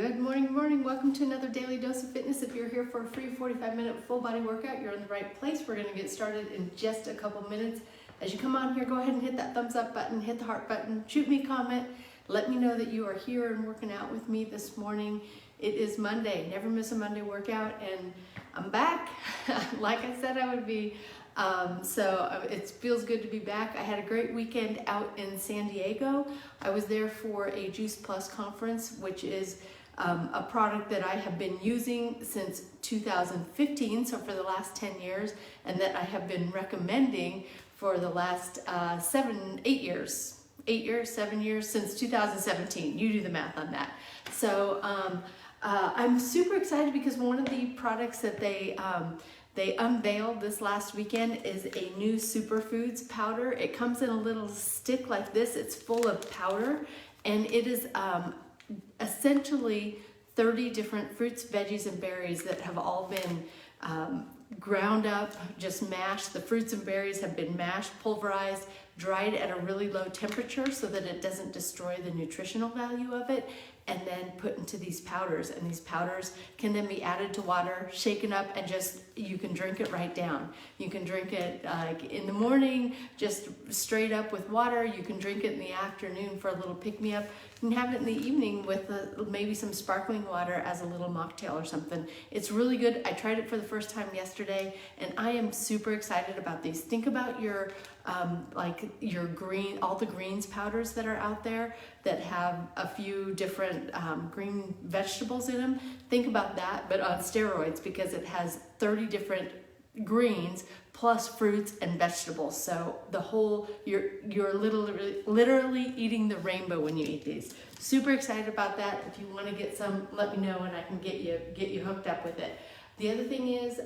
Good morning, morning. Welcome to another Daily Dose of Fitness. If you're here for a free 45-minute full body workout, you're in the right place. We're going to get started in just a couple minutes. As you come on here, go ahead and hit that thumbs up button, hit the heart button, shoot me a comment. Let me know that you are here and working out with me this morning. It is Monday. Never miss a Monday workout, and I'm back. Like I said I would be. It feels good to be back. I had a great weekend out in San Diego. I was there for a Juice Plus conference, which is a product that I have been using since 2015, so for the last 10 years, and that I have been recommending for the last 7 years, since 2017. You do the math on that. So I'm super excited because one of the products that they unveiled this last weekend is a new superfoods powder. It comes in a little stick like this. It's full of powder, and it is essentially 30 different fruits, veggies, and berries that have all been ground up, just mashed. The fruits and berries have been mashed, pulverized, dried at a really low temperature so that it doesn't destroy the nutritional value of it, and then put into these powders. And these powders can then be added to water, shaken up, and just, you can drink it right down. You can drink it in the morning, just straight up with water. You can drink it in the afternoon for a little pick-me-up. You can have it in the evening with maybe some sparkling water as a little mocktail or something. It's really good. I tried it for the first time yesterday, and I am super excited about these. Think about your all the greens powders that are out there that have a few different green vegetables in them. Think about that, but on steroids, because it has 30 different greens plus fruits and vegetables. So the whole, you're literally eating the rainbow when you eat these. Super excited about that. If you want to get some, let me know and I can get you hooked up with it. The other thing is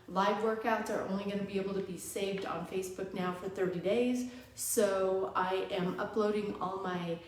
live workouts are only going to be able to be saved on Facebook now for 30 days. So I am uploading all my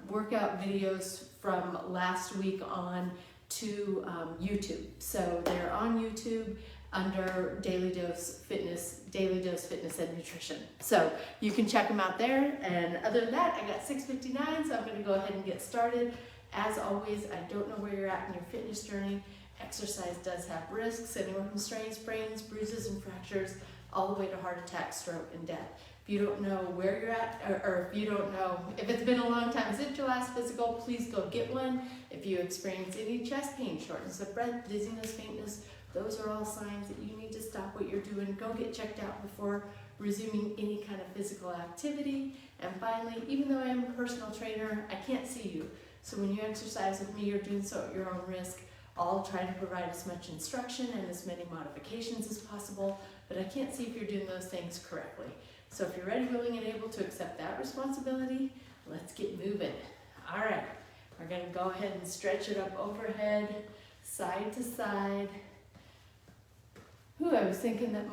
workout videos from last week on to YouTube. So they're on YouTube under Daily Dose Fitness and Nutrition. So you can check them out there. And other than that, I got 6:59, so I'm going to go ahead and get started. As always, I don't know where you're at in your fitness journey. Exercise does have risks, anywhere from strains, sprains, bruises, and fractures, all the way to heart attack, stroke, and death. If you don't know where you're at, or if you don't know, if it's been a long time since your last physical, please go get one. If you experience any chest pain, shortness of breath, dizziness, faintness, those are all signs that you need to stop what you're doing. Go get checked out before resuming any kind of physical activity. And finally, even though I am a personal trainer, I can't see you. So when you exercise with me, you're doing so at your own risk. I'll try to provide as much instruction and as many modifications as possible, but I can't see if you're doing those things correctly. So if you're ready, willing, and able to accept that responsibility, let's get moving. All right, we're going to go ahead and stretch it up overhead, side to side. I was thinking that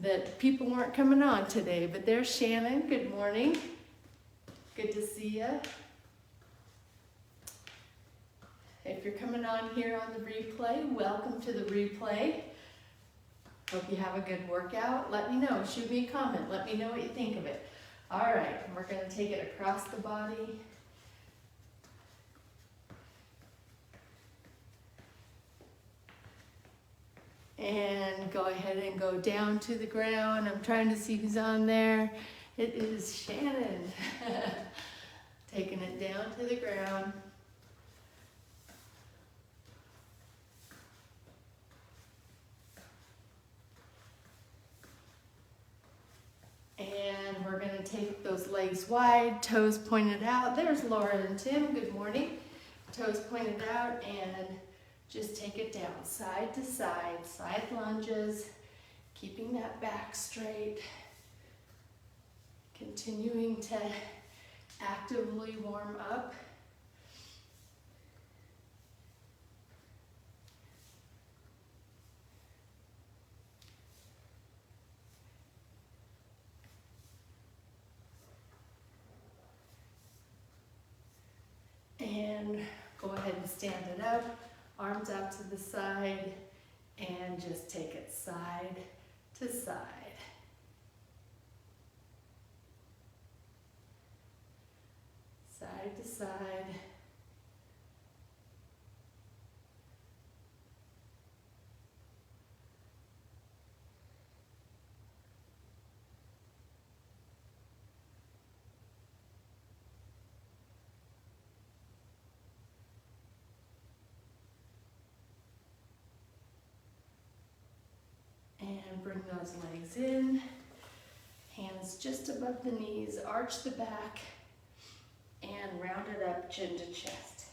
that people weren't coming on today, but there's Shannon. Good morning. Good to see you. If you're coming on here on the replay, welcome to the replay. Hope you have a good workout. Let me know. Shoot me a comment. Let me know what you think of it. All right, we're going to take it across the body. And go ahead and go down to the ground. I'm trying to see who's on there. It is Shannon. Taking it down to the ground. And we're going to take those legs wide, toes pointed out. There's Laura and Tim. Good morning. Toes pointed out, and just take it down side to side, side lunges, keeping that back straight, continuing to actively warm up. And go ahead and stand it up, arms out to the side, and just take it side to side. Side to side. bring those legs in. Hands just above the knees, arch the back, and round it up, chin to chest.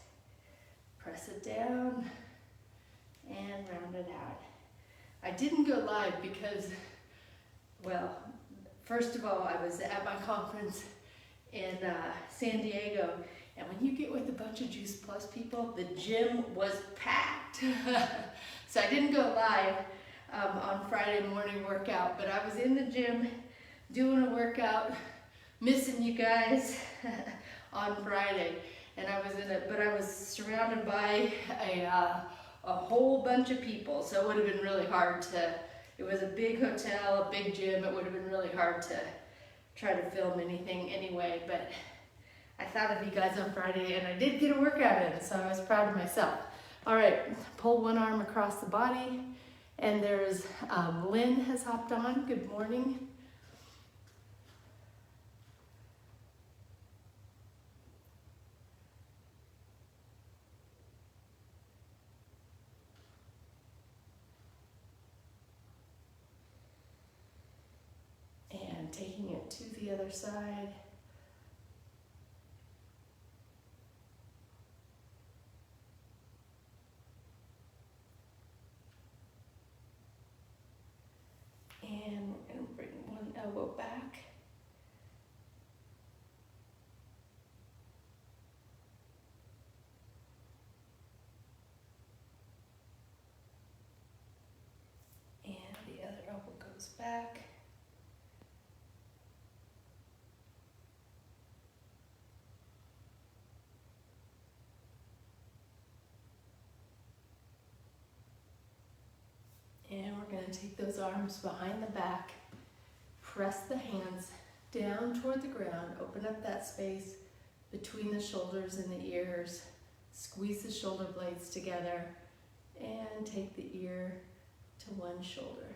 Press it down, and round it out. I didn't go live because, well, first of all, I was at my conference in San Diego, and when you get with a bunch of Juice Plus people, the gym was packed. So I didn't go live on Friday morning workout, but I was in the gym doing a workout, missing you guys on Friday, and I was in it, but I was surrounded by a whole bunch of people, so it would have been really hard to, it was a big hotel, a big gym, it would have been really hard to try to film anything anyway, but I thought of you guys on Friday, and I did get a workout in, so I was proud of myself. All right, pull one arm across the body, and there's Lynn has hopped on. Good morning. And taking it to the other side. And we're going to bring one elbow back. And the other elbow goes back. And we're going to take those arms behind the back, press the hands down toward the ground, open up that space between the shoulders and the ears, squeeze the shoulder blades together, and take the ear to one shoulder.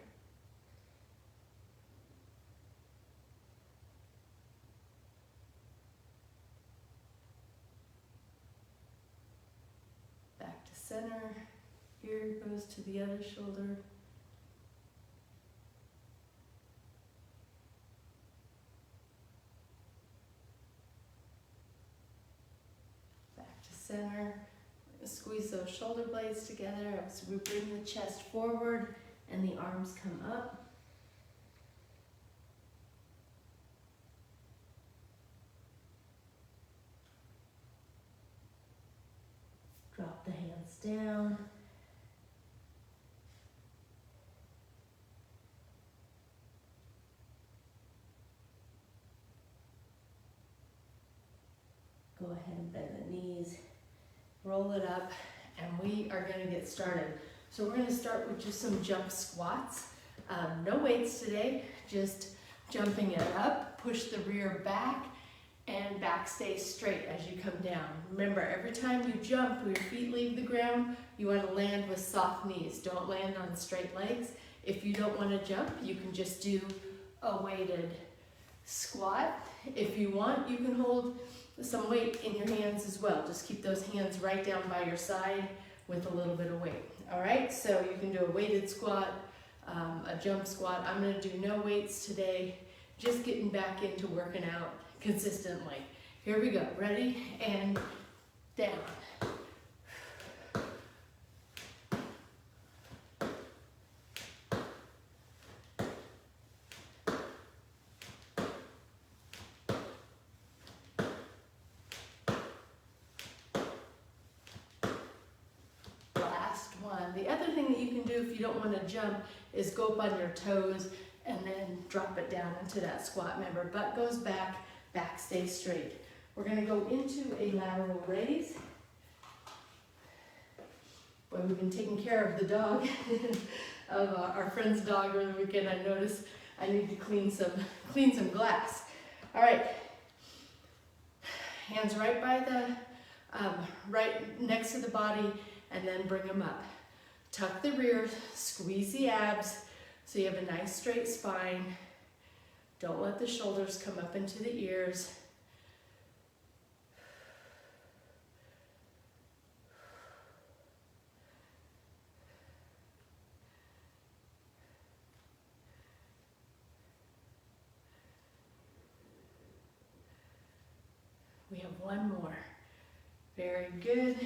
Back to center, ear goes to the other shoulder. Center, squeeze those shoulder blades together as we bring the chest forward and the arms come up. Drop the hands down. Go ahead and bend the knees. Roll it up, and we are going to get started. So we're going to start with just some jump squats. No weights today, just jumping it up, push the rear back, and back stays straight as you come down. Remember, every time you jump, your feet leave the ground, you want to land with soft knees. Don't land on straight legs. If you don't want to jump, you can just do a weighted squat. If you want, you can hold some weight in your hands as well. Just keep those hands right down by your side with a little bit of weight. All right, so you can do a weighted squat, a jump squat. I'm gonna do no weights today, just getting back into working out consistently. Here we go, ready? And down. The other thing that you can do if you don't want to jump is go up on your toes and then drop it down into that squat. Remember, butt goes back, back stays straight. We're going to go into a lateral raise. Boy, we've been taking care of the dog, of our friend's dog over the weekend. I noticed I need to clean some glass. All right, hands right by the, right next to the body, and then bring them up. Tuck the rear, squeeze the abs so you have a nice straight spine. Don't let the shoulders come up into the ears. one more. Very good.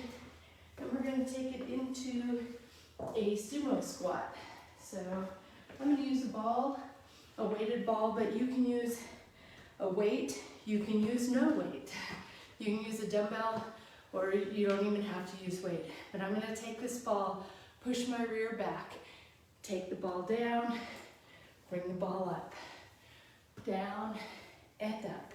And we're going to take it into a sumo squat. So I'm going to use a ball, a weighted ball, but you can use a weight, you can use no weight. You can use a dumbbell, or you don't even have to use weight. But I'm going to take this ball, push my rear back, take the ball down, bring the ball up, down and up.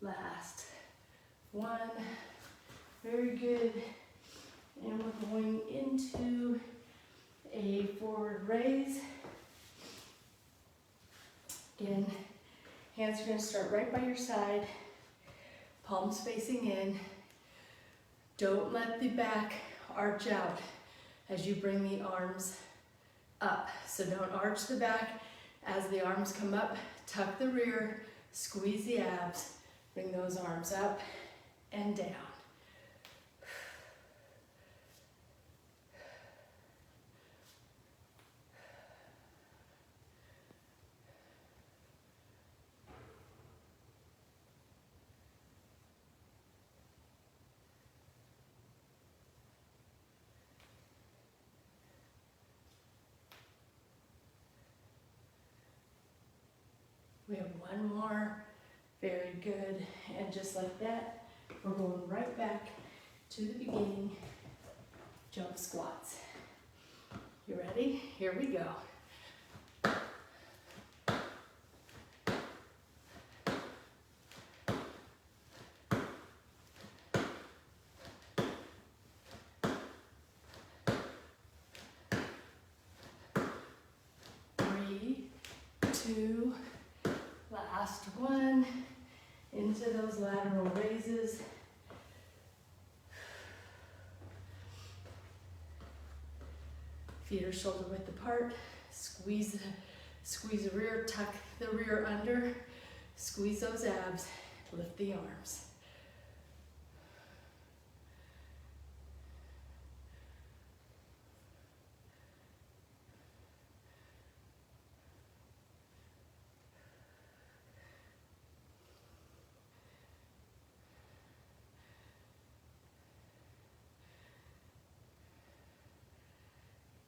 Last one, very good. And we're going into a forward raise. Again, hands are going to start right by your side, palms facing in. Don't let the back arch out as you bring the arms up. So don't arch the back as the arms come up. Tuck the rear, squeeze the abs, bring those arms up and down. We have one more, very good, and just like that, we're going right back to the beginning, jump squats. You ready? Here we go. 3, 2, last one, into those lateral raises. Feet are shoulder width apart. Squeeze the rear, tuck the rear under. Squeeze those abs, lift the arms.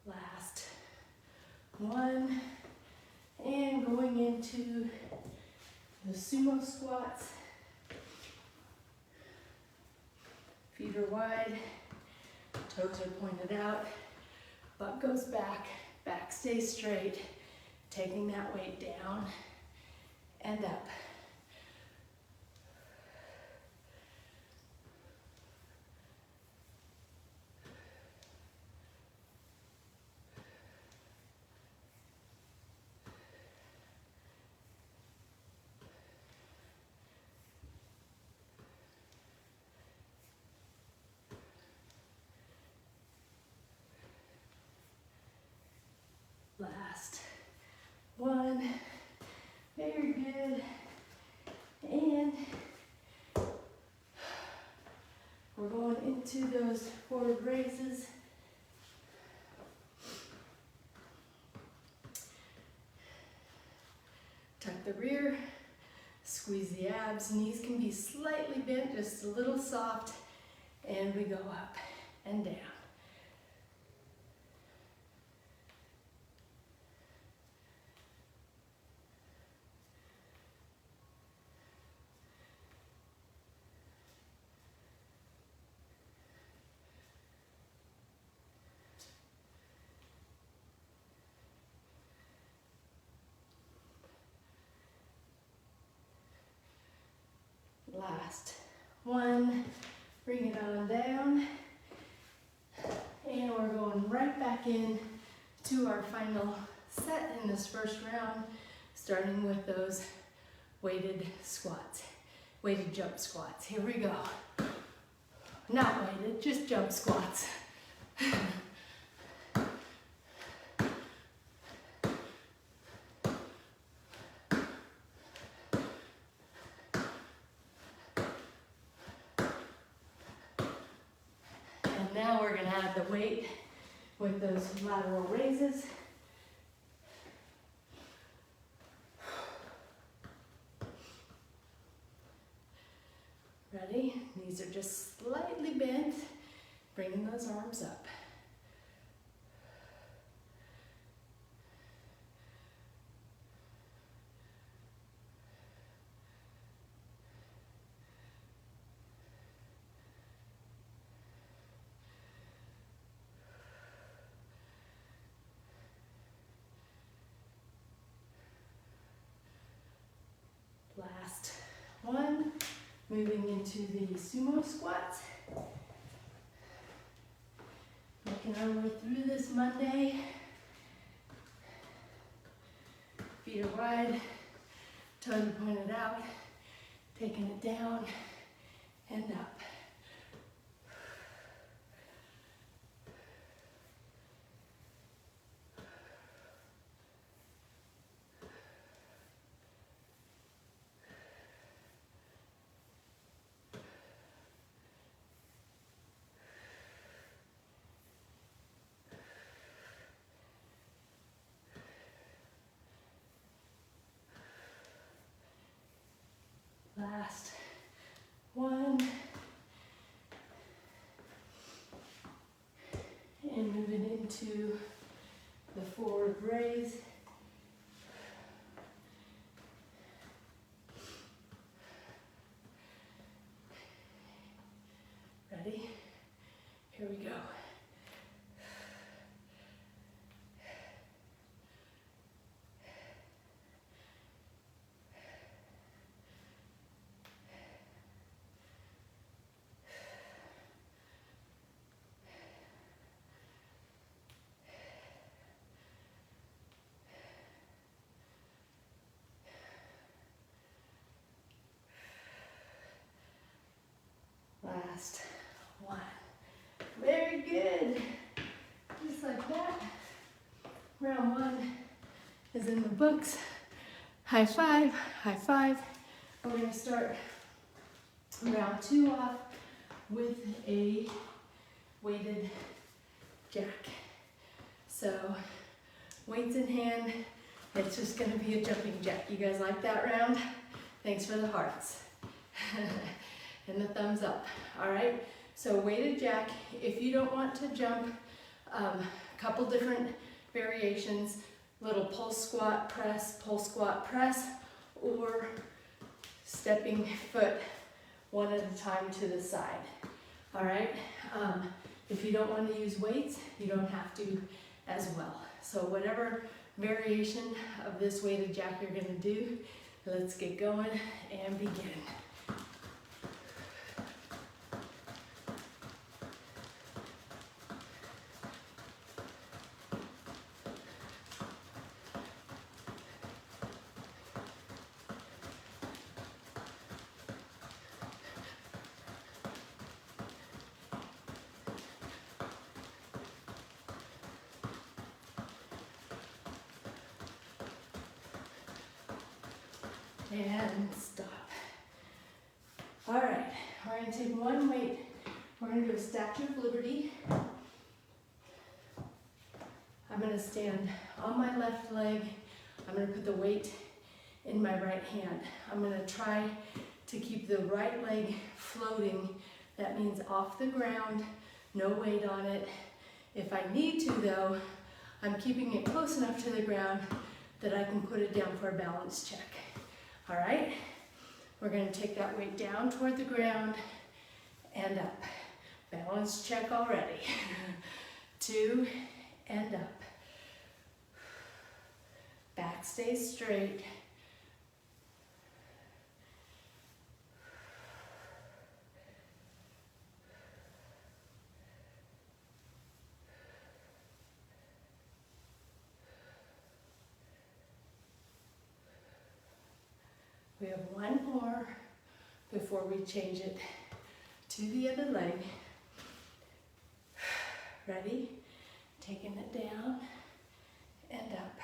Last one, and going into the sumo squats. Feet are wide, toes are pointed out, butt goes back, back stays straight, taking that weight down and up. Last one, very good, and we're going into those forward raises. Tuck the rear, squeeze the abs, knees can be slightly bent, just a little soft, and we go up and down. Last one, bring it on down, and we're going right back in to our final set in this first round, starting with those weighted squats, weighted jump squats. Here we go. Not weighted, just jump squats. we're gonna add the weight with those lateral raises. Ready? Knees are just slightly bent, bringing those arms up. Last one, moving into the sumo squats. Making our way through this Monday. Feet are wide, tongue pointed out, taking it down and up. Last one. And moving into the forward raise. Ready? Here we go. Last one. Very good. Just like that. Round one is in the books. High five, high five. We're going to start round two off with a weighted jack. So weights in hand, it's just going to be a jumping jack. You guys like that round? Thanks for the hearts. And the thumbs up. All right, so weighted jack. If you don't want to jump, a couple different variations, little pulse squat press, or stepping foot one at a time to the side. All right, if you don't want to use weights, you don't have to as well. So whatever variation of this weighted jack you're gonna do, let's get going and begin. And stop. All right, we're going to take one weight. We're going to do a Statue of Liberty. I'm going to stand on my left leg. I'm going to put the weight in my right hand. I'm going to try to keep the right leg floating. That means off the ground, no weight on it. If I need to though, I'm keeping it close enough to the ground that I can put it down for a balance check. All right, we're going to take that weight down toward the ground and up. Balance check already. 2 and up. Back stays straight. We have one more before we change it to the other leg. Ready? Taking it down and up.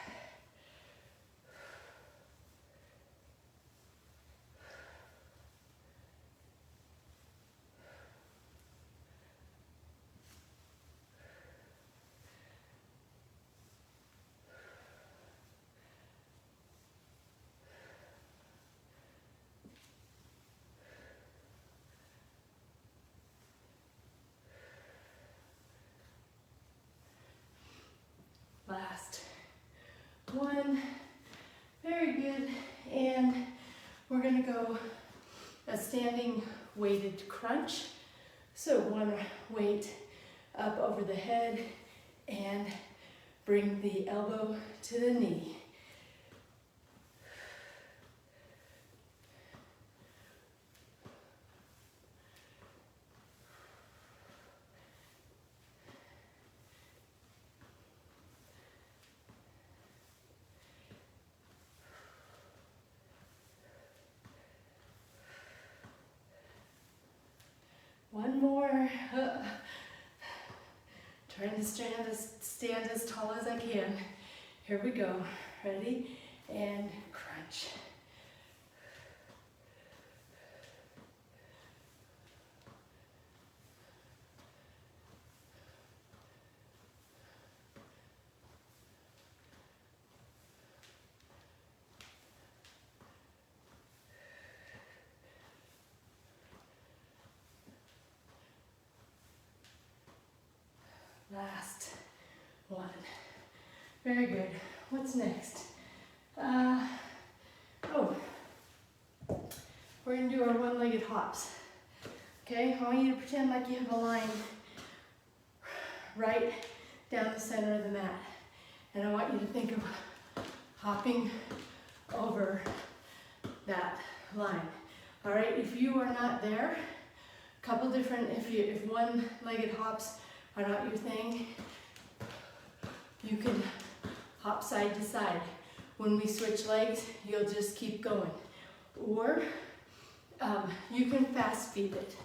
one. Very good. And we're gonna go a standing weighted crunch. So one weight up over the head and bring the elbow to the knee. One more. Trying to stand as tall as I can. Here we go. Ready? And crunch. Last one. Very good. What's next? We're gonna do our one-legged hops. Okay, I want you to pretend like you have a line right down the center of the mat. And I want you to think of hopping over that line. All right, if you are not there, a couple different, if one-legged hops are not your thing, you can hop side to side. When we switch legs, you'll just keep going. Or you can fast feed it.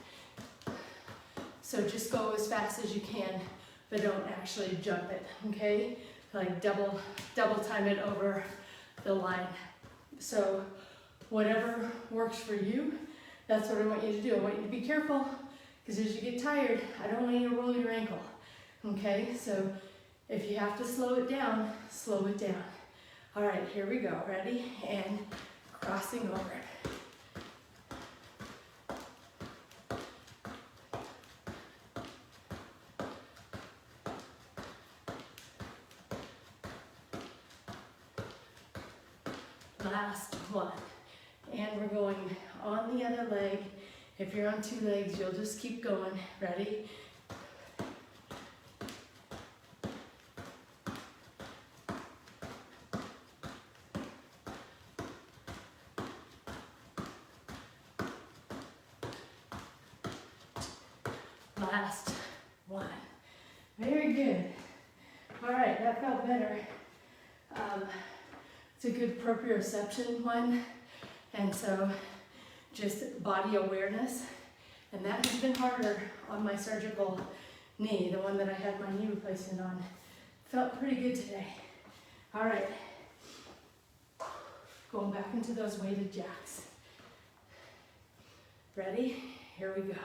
So just go as fast as you can, but don't actually jump it, okay? Like double time it over the line. So whatever works for you, that's what I want you to do. I want you to be careful, because as you get tired, I don't want you to roll your ankle, okay? So if you have to slow it down, slow it down. All right, here we go. Ready? And crossing over it. Last one. And we're going on the other leg. If you're on two legs, you'll just keep going. Ready? Last one. Very good. All right, that felt better. It's a good proprioception one, and so just body awareness. And that has been harder on my surgical knee, the one that I had my knee replacement on. Felt pretty good today. All right, going back into those weighted jacks. Ready? Here we go.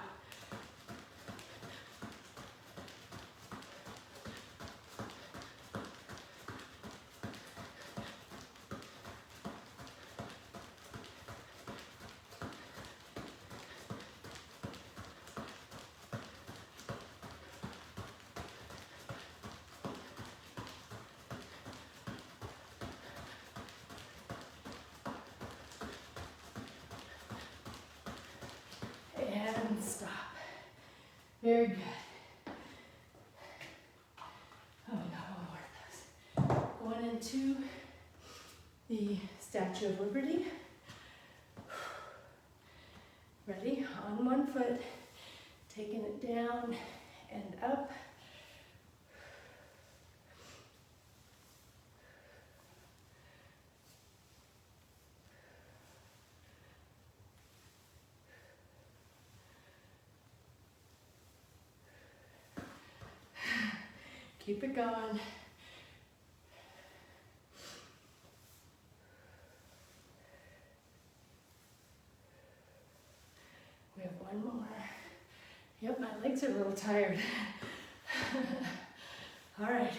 And stop. Very good. Oh, we got one more of those. Going into the Statue of Liberty. Ready? On one foot, taking it down and up. Keep it going. We have one more. Yep, my legs are a little tired. All right.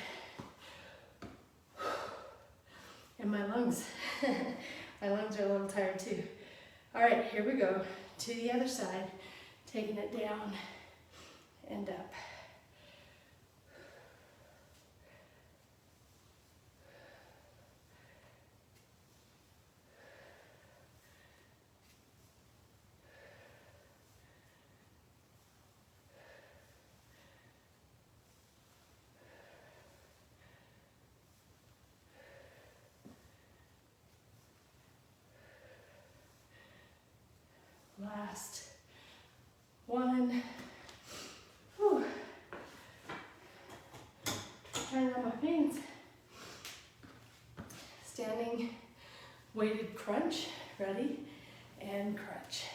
And my lungs. My lungs are a little tired too. All right, here we go. To the other side, taking it down and up. Last one. Whew. Turn on my pants. Standing weighted crunch. Ready? And crunch.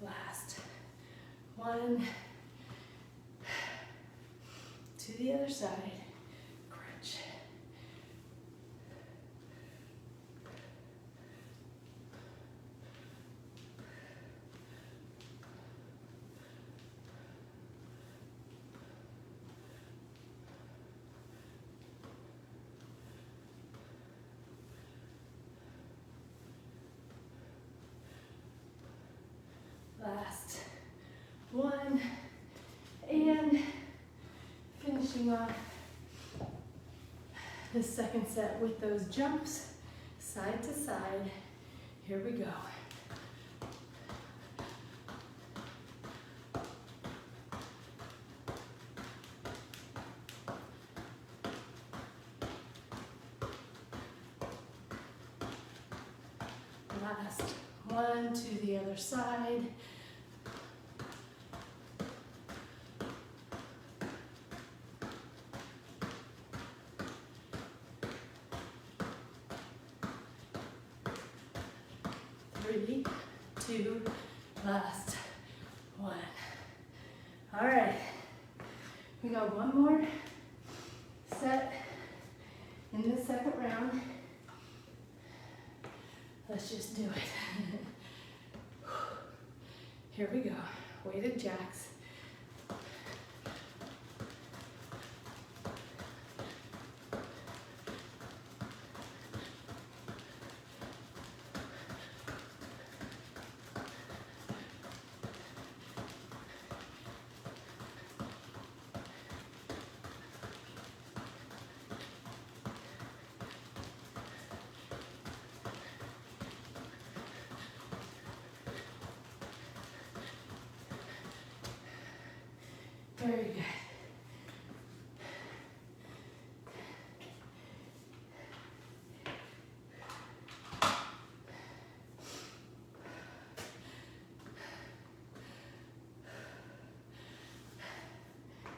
Last one. To the other side. Crunch. Last one, and finishing off the second set with those jumps, side to side. Here we go. Last one to the other side. Three, two, last one. All right, we got one more set in the second round. Let's just do it. Here we go, weighted jacks. Very good.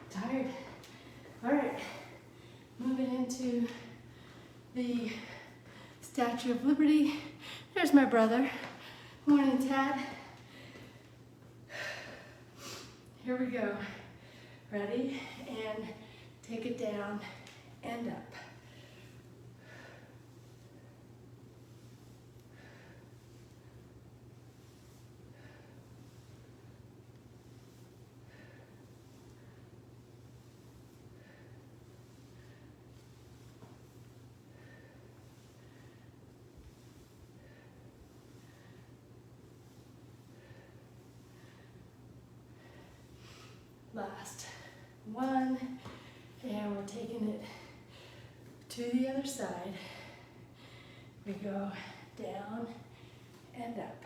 Tired. All right, moving into the Statue of Liberty. There's my brother. Morning, Tad. Here we go. Ready? And take it down and up. Last one, and we're taking it to the other side. We go down and up.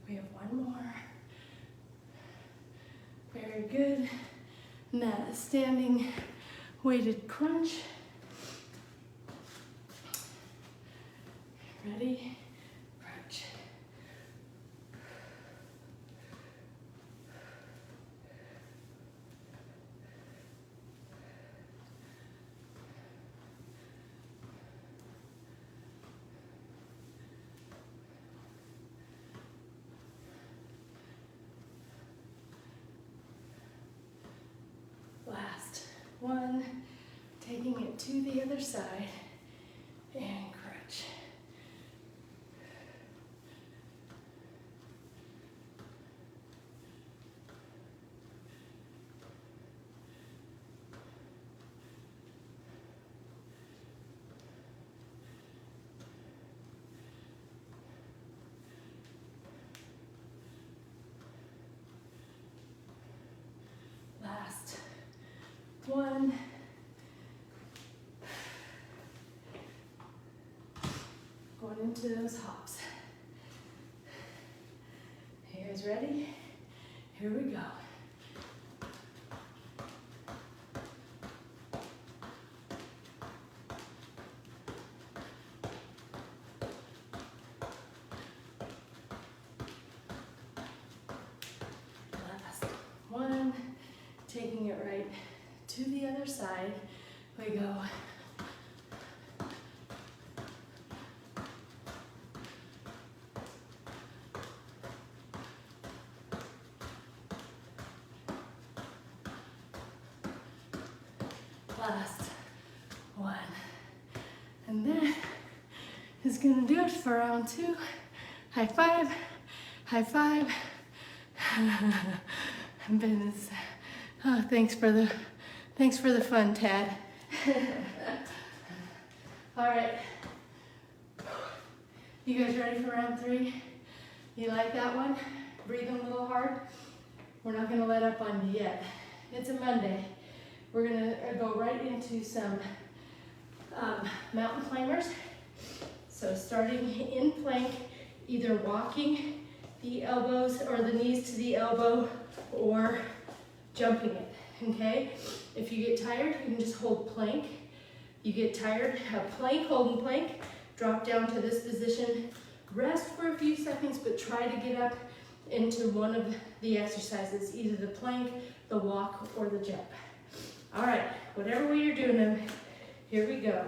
We have one more. Very good. And that is standing weighted crunch. Ready? Crunch. Last one, taking it to the other side and crunch. going into those hops. You guys ready? Here we go. Last one, taking it right to the other side. We go. Last one. And that is gonna do it for round 2. High five, high five. Oh, thanks for the fun, Tad. All right. You guys ready for round 3? You like that one? Breathing a little hard? We're not gonna let up on you yet. It's a Monday. We're gonna go right into some mountain climbers. So starting in plank, either walking the elbows or the knees to the elbow or jumping it, okay? If you get tired, you can just hold plank. You get tired, have plank, holding plank, drop down to this position, rest for a few seconds, but try to get up into one of the exercises, either the plank, the walk, or the jump. All right, whatever way you're doing them, here we go.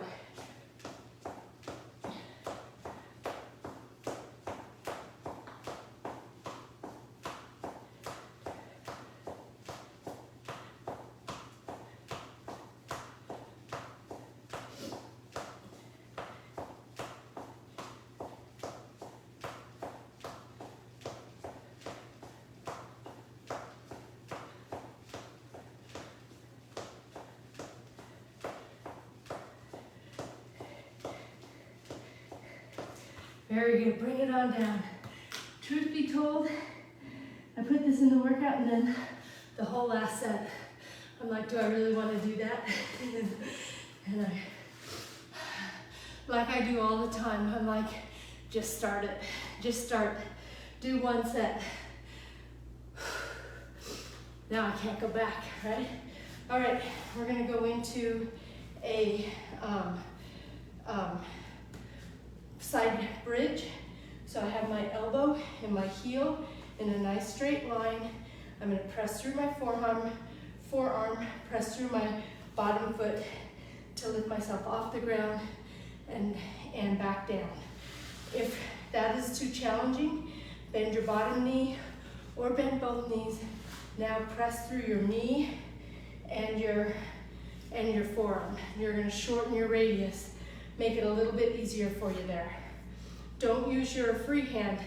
Very good, bring it on down. Truth be told, I put this in the workout and then the whole last set, I'm like, do I really want to do that? And I, like I do all the time, I'm like, just start it, just start. Do one set. Now I can't go back, right? All right, we're gonna go into a side bridge. So I have my elbow and my heel in a nice straight line. I'm gonna press through my forearm, press through my bottom foot to lift myself off the ground and back down. If that is too challenging, bend your bottom knee or bend both knees. Now press through your knee and your forearm. You're gonna shorten your radius, make it a little bit easier for you there. Don't use your free hand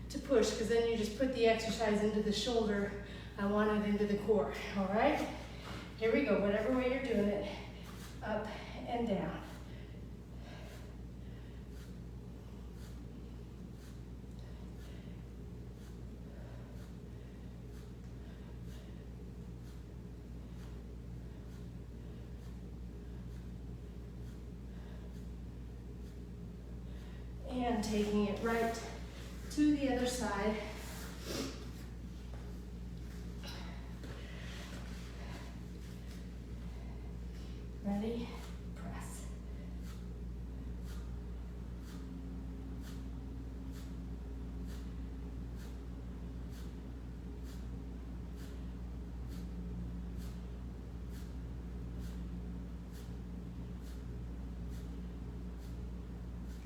to push, because then you just put the exercise into the shoulder. I want it into the core, all right? Here we go, whatever way you're doing it, up and down. And taking it right to the other side. Ready? Press.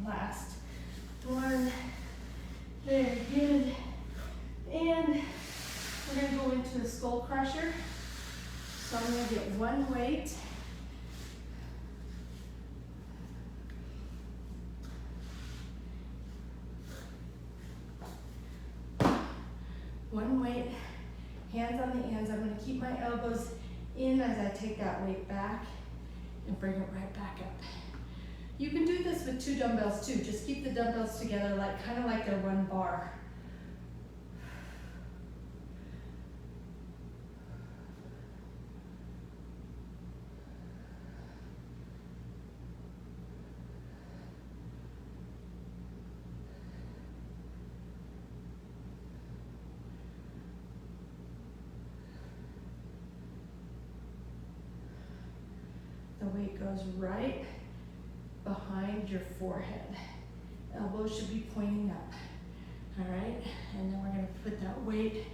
Last one. Very good. And we're going to go into a skull crusher. So I'm going to get one weight. One weight, hands on the ends. I'm going to keep my elbows in as I take that weight back and bring it right back up. You can do this with 2 dumbbells too. Just keep the dumbbells together, like kind of like they're one bar. goes right behind your forehead. Elbows should be pointing up. All right, and then we're gonna put that weight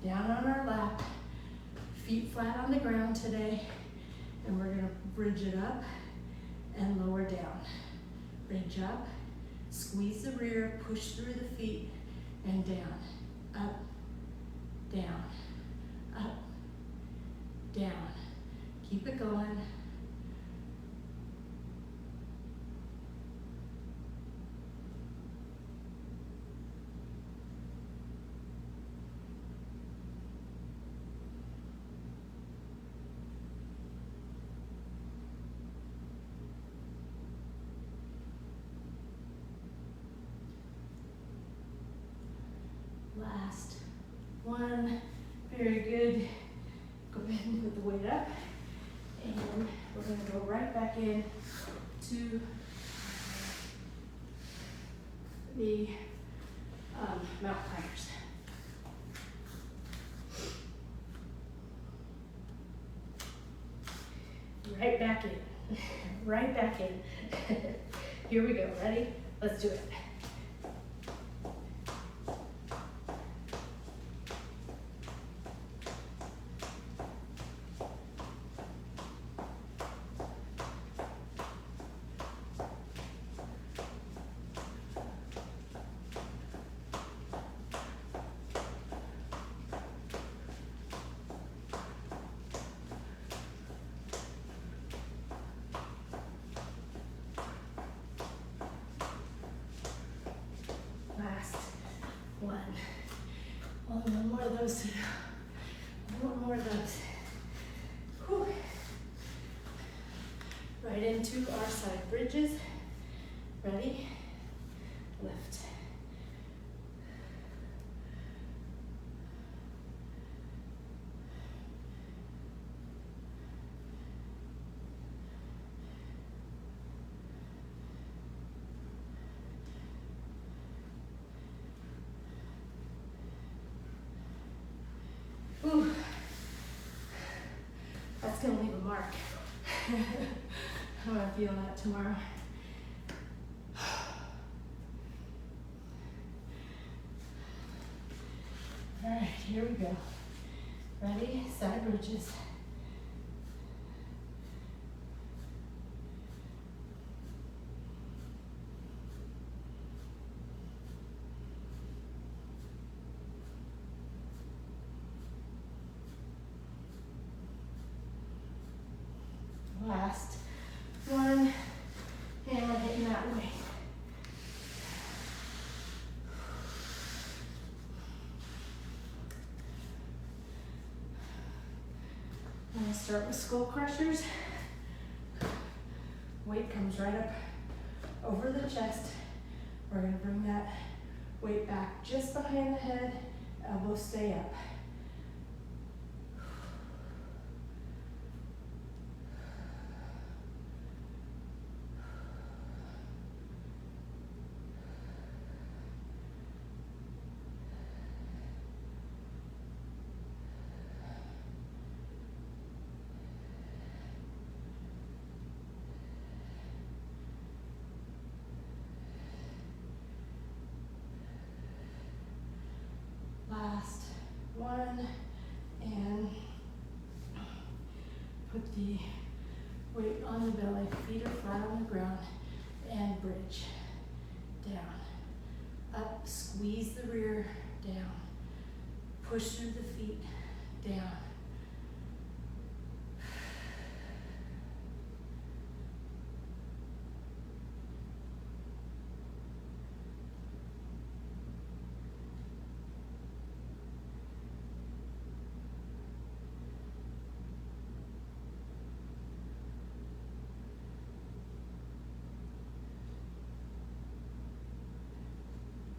down on our lap, feet flat on the ground today, and we're gonna bridge it up and lower down. Bridge up, squeeze the rear, push through the feet, and down, up, down, up, down. Keep it going. Last one, very good. Go ahead and put the weight up, and we're gonna go right back in to the mountain climbers. Right back in, right back in. Here we go, ready? Let's do it. Last one. Only one more of those to do. One more of those. Whew. Right into our side bridges. Ready? Lift. Ooh, that's gonna leave a mark. I'm gonna feel that tomorrow. All right, here we go. Ready? Side bridges. Last one, and we're hitting that way. I'm gonna start with skull crushers. Weight comes right up over the chest. We're gonna bring that weight back just behind the head, elbows stay up. Last one, and put the weight on the belly, feet are flat on the ground, and bridge. Down, up, squeeze the rear, down, push through the feet, down.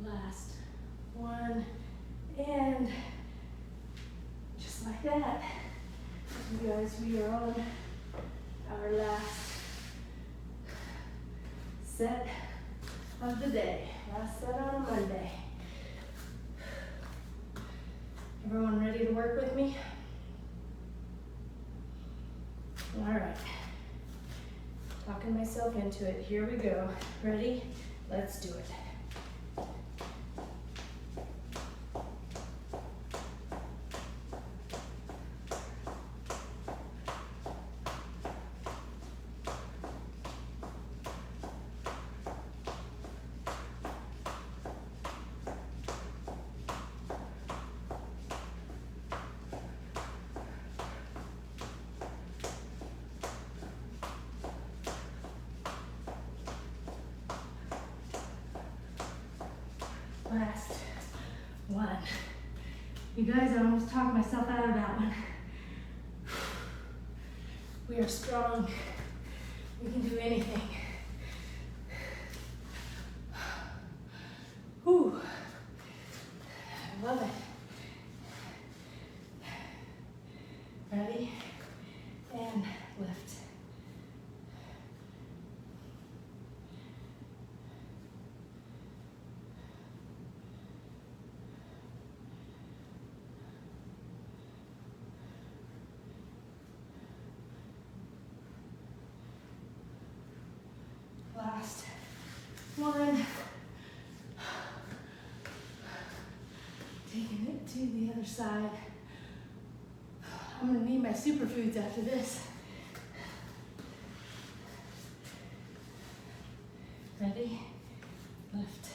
Last one, and just like that, you guys, we are on our last set of the day. Last set on a Monday. Everyone ready to work with me? All right. myself into it. Here we go. Ready? Let's do it. Last one. You guys, I almost talked myself out of that one. We are strong. We can do anything. Whew. I love it. Ready? And lift. Last one. Taking it to the other side. I'm gonna need my superfoods after this. Ready? Lift.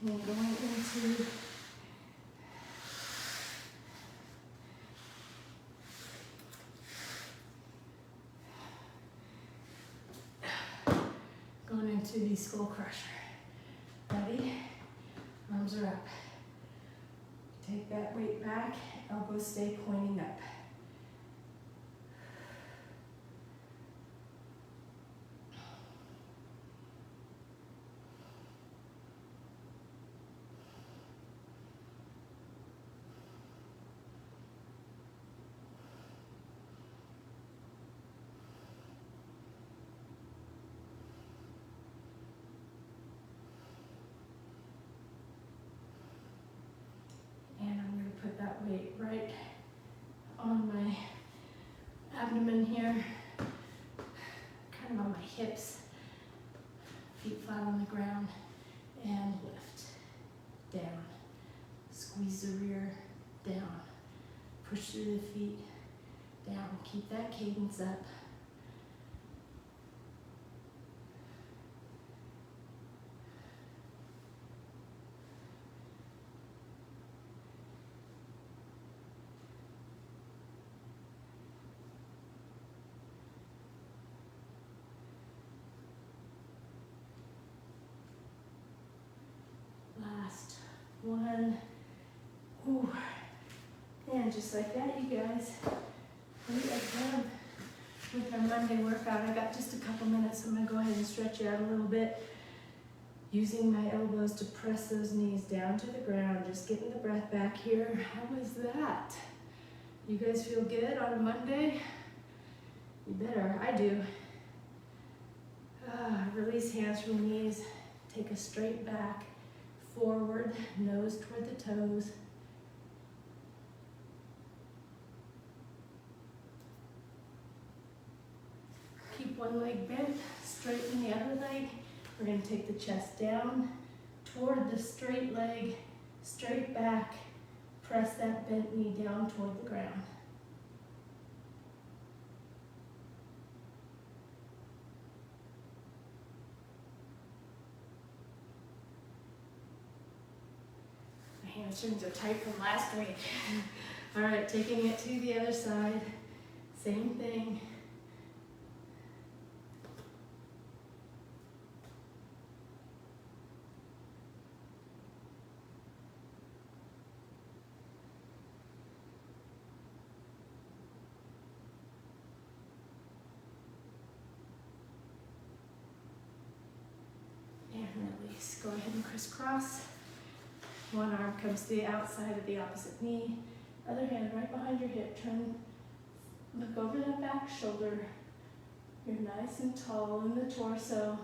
And going into the skull crusher. Ready? Arms are up. Take that weight back, elbows stay pointing up. Put that weight right on my abdomen here, kind of on my hips, feet flat on the ground, and lift, down, squeeze the rear, down, push through the feet, down, keep that cadence up. Last one. Ooh. And just like that, you guys, we are done with our Monday workout. I got just a couple minutes. I'm gonna go ahead and stretch you out a little bit, using my elbows to press those knees down to the ground, just getting the breath back here. How was that? You guys feel good on a Monday? You better, I do. Release hands from the knees, take a straight back, forward, nose toward the toes. Keep one leg bent, straighten the other leg. We're going to take the chest down toward the straight leg, straight back, press that bent knee down toward the ground. Hamstrings are tight from last week. All right, taking it to the other side. Same thing. And release. Go ahead and crisscross. One arm comes to the outside of the opposite knee, Other hand right behind your hip. Turn, look over that back shoulder. You're nice and tall in the torso.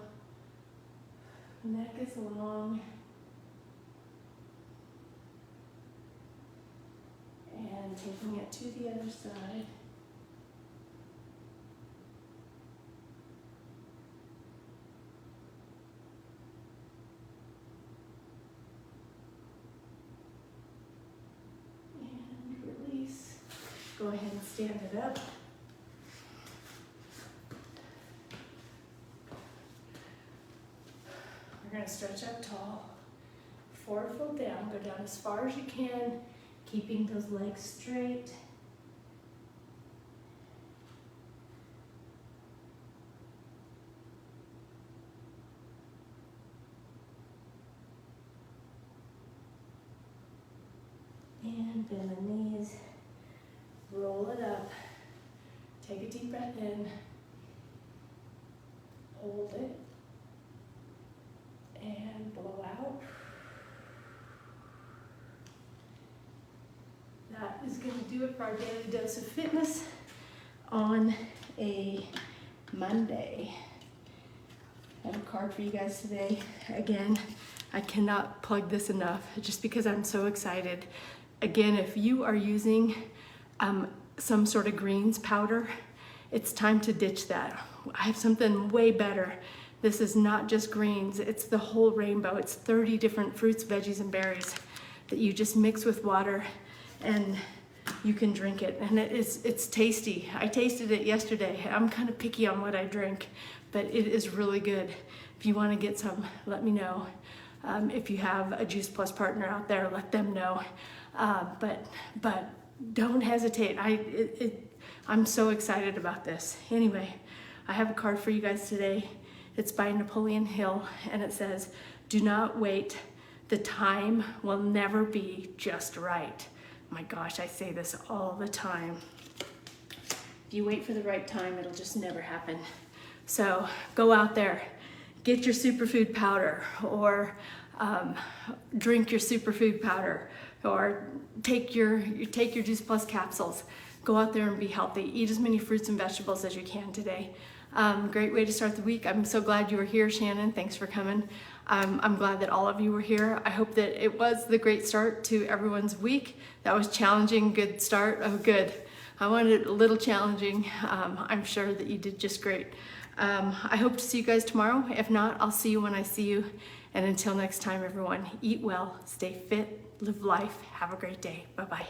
Neck is long. And taking it to the other side. And release. Go ahead and stand it up. We're going to stretch up tall. Forward fold down. Go down as far as you can, keeping those legs straight. And bend the knees. Roll it up. Take a deep breath in. Hold it. And blow out. That is going to do it for our daily dose of fitness on a Monday. I have a card for you guys today. Again, I cannot plug this enough just because I'm so excited. Again, if you are using some sort of greens powder, it's time to ditch that. I have something way better. This is not just greens, it's the whole rainbow. It's 30 different fruits, veggies, and berries that you just mix with water and you can drink it. And it's tasty. I tasted it yesterday. I'm kind of picky on what I drink, but it is really good. If you want to get some, let me know. If you have a Juice Plus partner out there, let them know. But don't hesitate. I'm so excited about this. Anyway, I have a card for you guys today. It's by Napoleon Hill, and it says, "Do not wait. The time will never be just right." My gosh, I say this all the time. If you wait for the right time, it'll just never happen. So go out there, get your superfood powder, or drink your superfood powder, or take your Juice Plus capsules. Go out there and be healthy. Eat as many fruits and vegetables as you can today. Great way to start the week. I'm so glad you were here, Shannon. Thanks for coming. I'm glad that all of you were here. I hope that it was the great start to everyone's week. That was challenging, good start. Oh, good. I wanted it a little challenging. I'm sure that you did just great. I hope to see you guys tomorrow. If not, I'll see you when I see you. And until next time, everyone, eat well, stay fit, live life. Have a great day. Bye-bye.